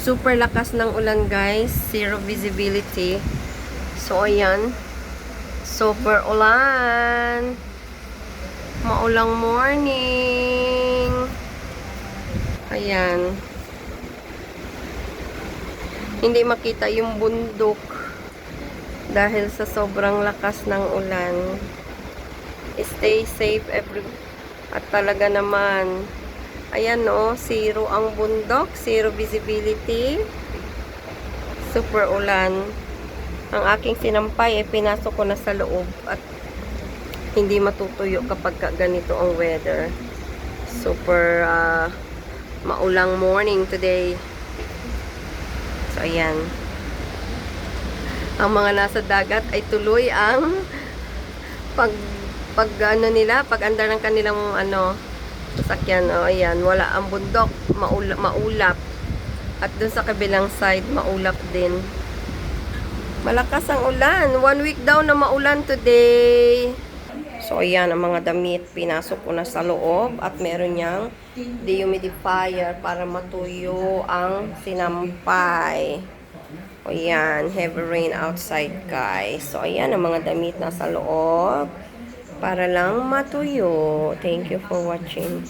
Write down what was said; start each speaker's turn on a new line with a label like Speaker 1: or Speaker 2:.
Speaker 1: Super lakas ng ulan guys. Zero visibility. So, ayan. Super ulan. Maulang morning. Ayan. Hindi makita yung bundok dahil sa sobrang lakas ng ulan. Stay safe at talaga naman. Ayan no, zero ang bundok, zero visibility. Super ulan. Ang aking sinampay ay pinasok ko na sa loob at hindi matutuyo kapag ganito ang weather. Super maulang morning today. So ayan. Ang mga nasa dagat ay tuloy ang pag andar ng kanilang sasakyan. O ayan, wala ang bundok, maulap. At dun sa kabilang side, maulap din. Malakas ang ulan. 1 week daw na maulan today. So, ayan, ang mga damit, pinasok ko na sa loob. At meron niyang dehumidifier para matuyo ang sinampay. O, ayan, heavy rain outside, guys. So, ayan, ang mga damit nasa loob para lang matuyo. Thank you for watching.